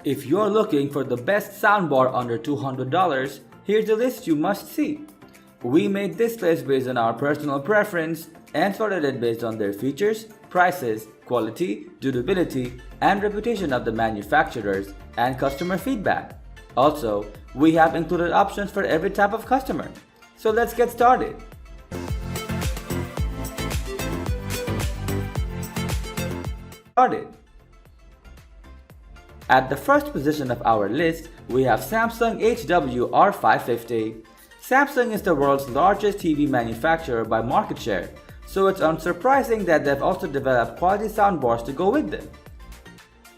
If you're looking for the best soundbar under $200, here's a list you must see. We made this list based on our personal preference and sorted it based on their features, prices, quality, durability, and reputation of the manufacturers and customer feedback. Also, we have included options for every type of customer. So let's get started. At the first position of our list, we have Samsung HW-R550. Samsung is the world's largest TV manufacturer by market share, so it's unsurprising that they've also developed quality soundbars to go with them.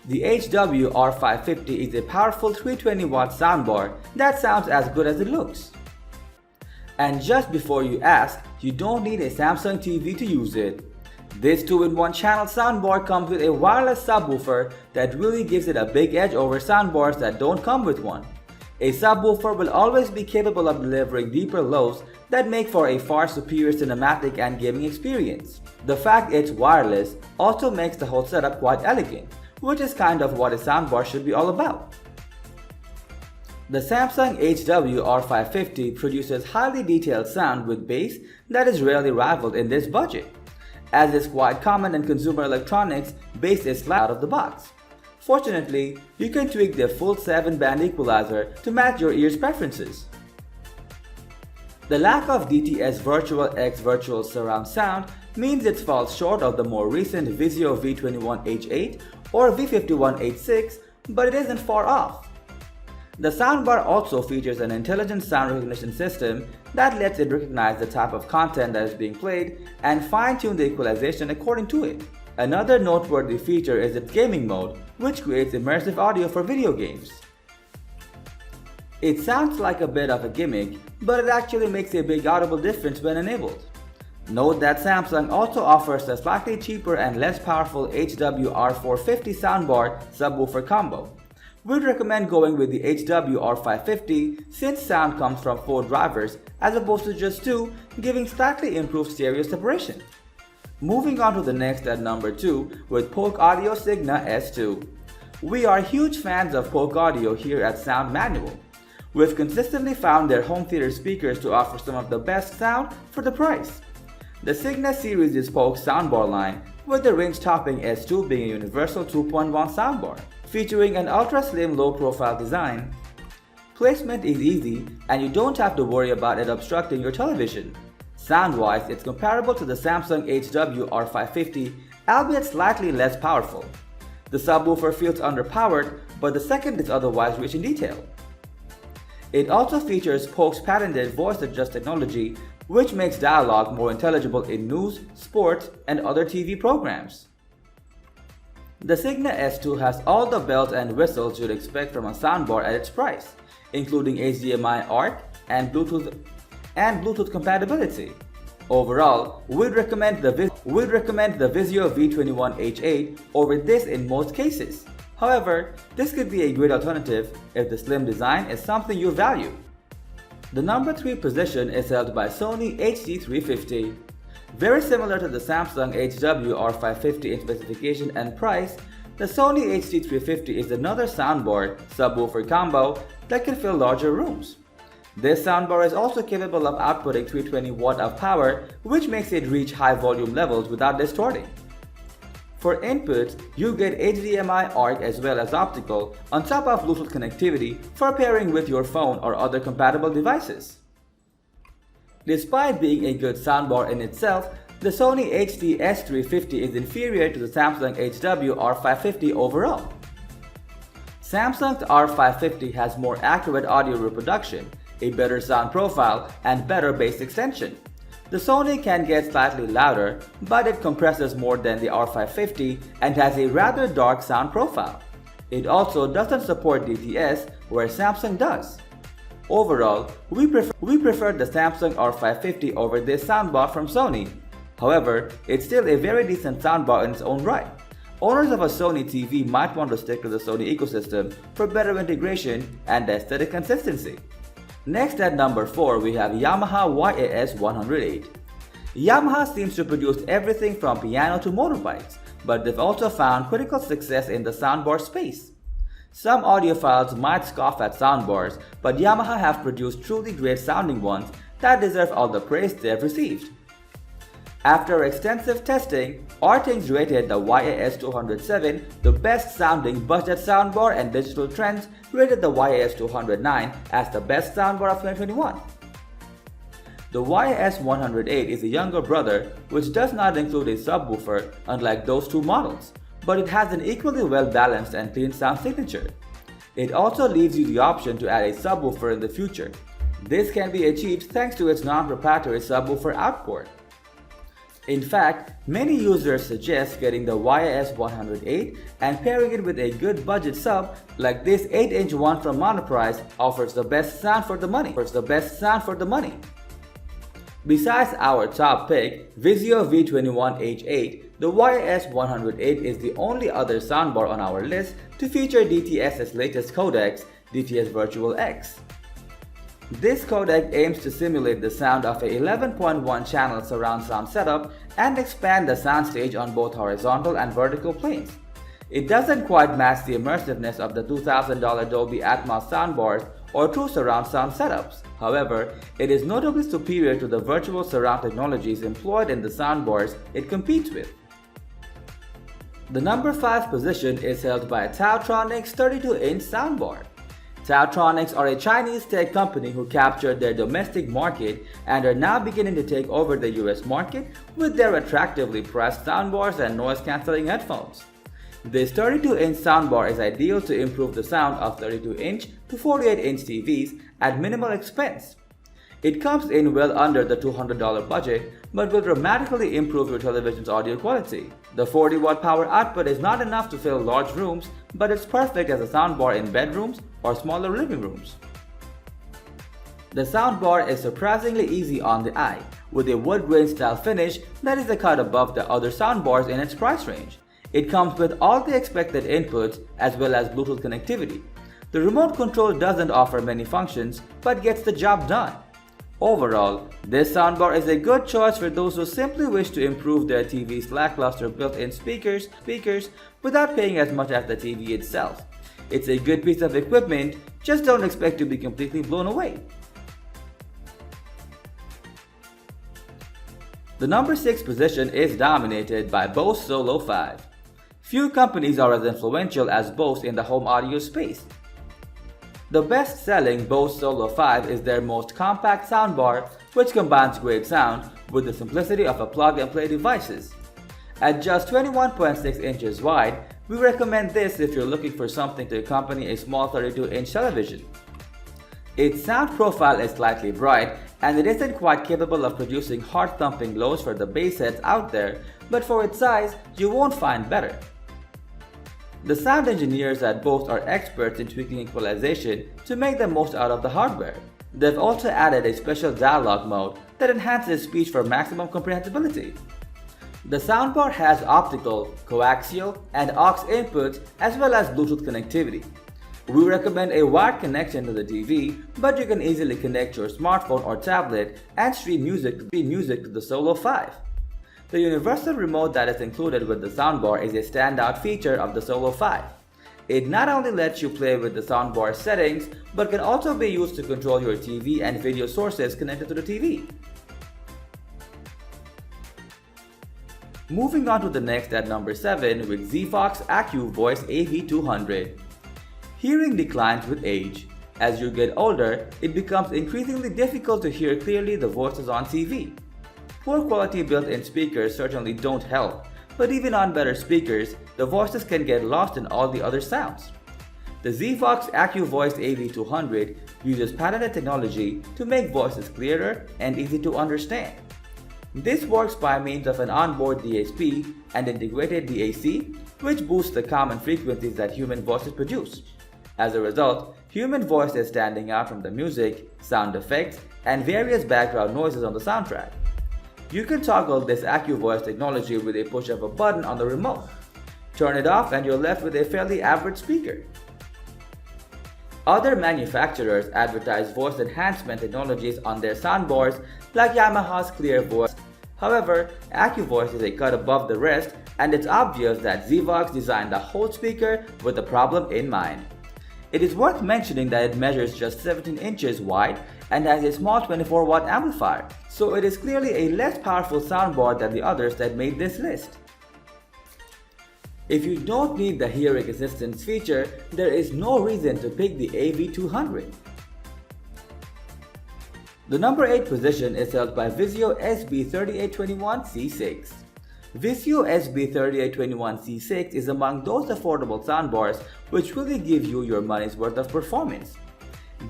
The HW-R550 is a powerful 320-watt soundbar that sounds as good as it looks. And just before you ask, you don't need a Samsung TV to use it. This 2-in-1 channel soundbar comes with a wireless subwoofer that really gives it a big edge over soundbars that don't come with one. A subwoofer will always be capable of delivering deeper lows that make for a far superior cinematic and gaming experience. The fact it's wireless also makes the whole setup quite elegant, which is kind of what a soundbar should be all about. The Samsung HW-R550 produces highly detailed sound with bass that is rarely rivaled in this budget. As is quite common in consumer electronics, bass is slightly out of the box. Fortunately, you can tweak the full 7-band equalizer to match your ear's preferences. The lack of DTS Virtual X Virtual Surround sound means it falls short of the more recent VIZIO V21H8 or V51H6, but it isn't far off. The soundbar also features an intelligent sound recognition system that lets it recognize the type of content that is being played and fine-tune the equalization according to it. Another noteworthy feature is its gaming mode, which creates immersive audio for video games. It sounds like a bit of a gimmick, but it actually makes a big audible difference when enabled. Note that Samsung also offers a slightly cheaper and less powerful HW-R450 soundbar subwoofer combo. We'd recommend going with the HW-R550 since sound comes from 4 drivers as opposed to just 2, giving slightly improved stereo separation. Moving on to the next at number 2 with Polk Audio Signa S2. We are huge fans of Polk Audio here at Sound Manual. We've consistently found their home theater speakers to offer some of the best sound for the price. The Signa series is Polk's soundbar line, with the range-topping S2 being a universal 2.1 soundbar, featuring an ultra-slim low-profile design. Placement is easy, and you don't have to worry about it obstructing your television. Sound-wise, it's comparable to the Samsung HW-R550, albeit slightly less powerful. The subwoofer feels underpowered, but the second is otherwise rich in detail. It also features Polk's patented voice adjust technology, which makes dialogue more intelligible in news, sports, and other TV programs. The Signa S2 has all the bells and whistles you'd expect from a soundbar at its price, including HDMI ARC and Bluetooth compatibility. Overall, we'd recommend the VIZIO V21H8 over this in most cases. However, this could be a great alternative if the slim design is something you value. The number 3 position is held by Sony HT-350. Very similar to the Samsung HW-R550 in specification and price, the Sony HT-350 is another soundbar subwoofer combo that can fill larger rooms. This soundbar is also capable of outputting 320 watt of power, which makes it reach high volume levels without distorting. For inputs, you get HDMI ARC as well as optical, on top of Bluetooth connectivity for pairing with your phone or other compatible devices. Despite being a good soundbar in itself, the Sony HT-350 is inferior to the Samsung HW-R550 overall. Samsung's R550 has more accurate audio reproduction, a better sound profile, and better bass extension. The Sony can get slightly louder, but it compresses more than the R550 and has a rather dark sound profile. It also doesn't support DTS, where Samsung does. Overall, we prefer the Samsung R550 over this soundbar from Sony. However, it's still a very decent soundbar in its own right. Owners of a Sony TV might want to stick to the Sony ecosystem for better integration and aesthetic consistency. Next at number 4 we have Yamaha YAS-108. Yamaha seems to produce everything from piano to motorbikes, but they've also found critical success in the soundbar space. Some audiophiles might scoff at soundbars, but Yamaha have produced truly great sounding ones that deserve all the praise they have received. After extensive testing, Ortings rated the YAS-207 the best sounding budget soundbar, and Digital Trends rated the YAS-209 as the best soundbar of 2021. The YAS-108 is a younger brother which does not include a subwoofer unlike those two models, but it has an equally well-balanced and clean sound signature. It also leaves you the option to add a subwoofer in the future. This can be achieved thanks to its non-proprietary subwoofer output. In fact, many users suggest getting the YAS-108 and pairing it with a good budget sub like this 8-inch one from Monoprice offers the best sound for the money. Besides our top pick, VIZIO V21H8, the YAS-108 is the only other soundbar on our list to feature DTS's latest codec, DTS Virtual X. This codec aims to simulate the sound of a 11.1 channel surround sound setup and expand the soundstage on both horizontal and vertical planes. It doesn't quite match the immersiveness of the $2,000 Dolby Atmos soundbars or true surround sound setups. However, it is notably superior to the virtual surround technologies employed in the soundbars it competes with. The number 5 position is held by a TaoTronics 32-inch soundbar. TaoTronics are a Chinese tech company who captured their domestic market and are now beginning to take over the US market with their attractively priced soundbars and noise-cancelling headphones. This 32-inch soundbar is ideal to improve the sound of 32-inch to 48-inch TVs at minimal expense. It comes in well under the $200 budget, but will dramatically improve your television's audio quality. The 40-watt power output is not enough to fill large rooms, but it's perfect as a soundbar in bedrooms or smaller living rooms. The soundbar is surprisingly easy on the eye, with a wood grain style finish that is a cut above the other soundbars in its price range. It comes with all the expected inputs as well as Bluetooth connectivity. The remote control doesn't offer many functions, but gets the job done. Overall, this soundbar is a good choice for those who simply wish to improve their TV's lackluster built-in speakers without paying as much as the TV itself. It's a good piece of equipment, just don't expect to be completely blown away. The number 6 position is dominated by Bose Solo 5. Few companies are as influential as Bose in the home audio space. The best-selling Bose Solo 5 is their most compact soundbar, which combines great sound with the simplicity of a plug-and-play devices. At just 21.6 inches wide, we recommend this if you're looking for something to accompany a small 32-inch television. Its sound profile is slightly bright, and it isn't quite capable of producing heart-thumping lows for the bass heads out there, but for its size, you won't find better. The sound engineers at Bose are experts in tweaking equalization to make the most out of the hardware. They've also added a special dialogue mode that enhances speech for maximum comprehensibility. The soundbar has optical, coaxial, and aux inputs as well as Bluetooth connectivity. We recommend a wired connection to the TV, but you can easily connect your smartphone or tablet and stream music to the Solo 5. The universal remote that is included with the soundbar is a standout feature of the Solo 5. It not only lets you play with the soundbar settings, but can also be used to control your TV and video sources connected to the TV. Moving on to the next at number 7 with ZVOX AccuVoice AV200. Hearing declines with age. As you get older, it becomes increasingly difficult to hear clearly the voices on TV. Poor quality built-in speakers certainly don't help, but even on better speakers, the voices can get lost in all the other sounds. The ZVOX AccuVoice AV200 uses patented technology to make voices clearer and easy to understand. This works by means of an onboard DSP and integrated DAC, which boosts the common frequencies that human voices produce. As a result, human voice is standing out from the music, sound effects, and various background noises on the soundtrack. You can toggle this AccuVoice technology with a push of a button on the remote. Turn it off and you're left with a fairly average speaker. Other manufacturers advertise voice enhancement technologies on their soundbars like Yamaha's Clear Voice. However, AccuVoice is a cut above the rest, and it's obvious that ZVOX designed the whole speaker with the problem in mind. It is worth mentioning that it measures just 17 inches wide and has a small 24-watt amplifier, so it is clearly a less powerful soundbar than the others that made this list. If you don't need the hearing assistance feature, there is no reason to pick the AV200. The number 8 position is held by VIZIO SB3821C6. VIZIO SB3821C6 is among those affordable soundbars which really give you your money's worth of performance.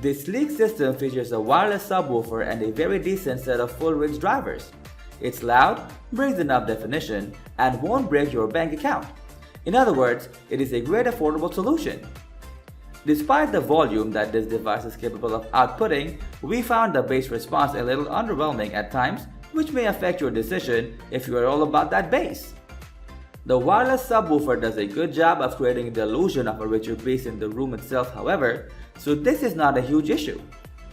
This sleek system features a wireless subwoofer and a very decent set of full-range drivers. It's loud, brings enough definition, and won't break your bank account. In other words, it is a great affordable solution. Despite the volume that this device is capable of outputting, we found the bass response a little underwhelming at times, which may affect your decision if you are all about that bass. The wireless subwoofer does a good job of creating the illusion of a richer bass in the room itself, however, so this is not a huge issue.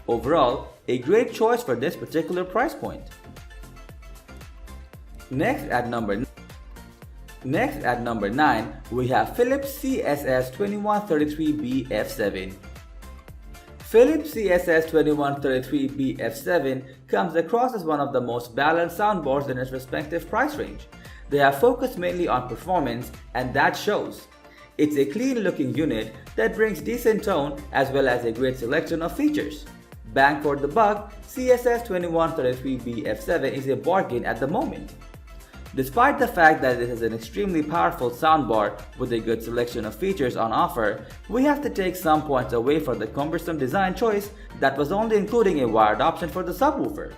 Overall, a great choice for this particular price point. Next at number 9, we have Philips CSS2133B F7. Philips CSS2133B F7 comes across as one of the most balanced soundbars in its respective price range. They have focused mainly on performance, and that shows. It's a clean looking unit that brings decent tone as well as a great selection of features. Bang for the buck, CSS2133B F7 is a bargain at the moment. Despite the fact that it is an extremely powerful soundbar with a good selection of features on offer, we have to take some points away for the cumbersome design choice that was only including a wired option for the subwoofer.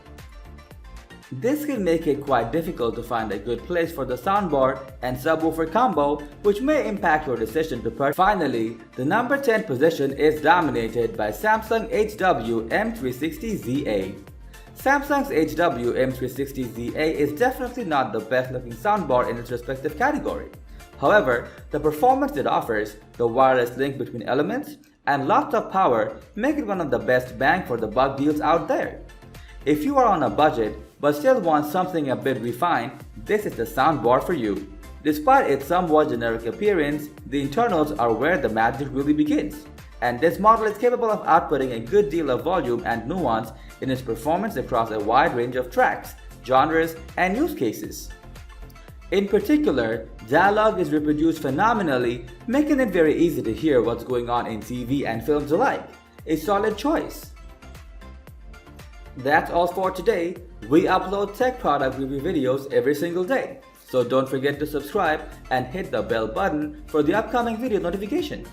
This can make it quite difficult to find a good place for the soundbar and subwoofer combo, which may impact your decision to purchase. Finally, the number 10 position is dominated by Samsung HW-M360ZA. Samsung's HW-M360ZA is definitely not the best looking soundbar in its respective category. However, the performance it offers, the wireless link between elements, and lots of power make it one of the best bang for the buck deals out there. If you are on a budget but still want something a bit refined, this is the soundbar for you. Despite its somewhat generic appearance, the internals are where the magic really begins. And this model is capable of outputting a good deal of volume and nuance in its performance across a wide range of tracks, genres, and use cases. In particular, dialogue is reproduced phenomenally, making it very easy to hear what's going on in TV and films alike. A solid choice. That's all for today. We upload tech product review videos every single day, so don't forget to subscribe and hit the bell button for the upcoming video notification.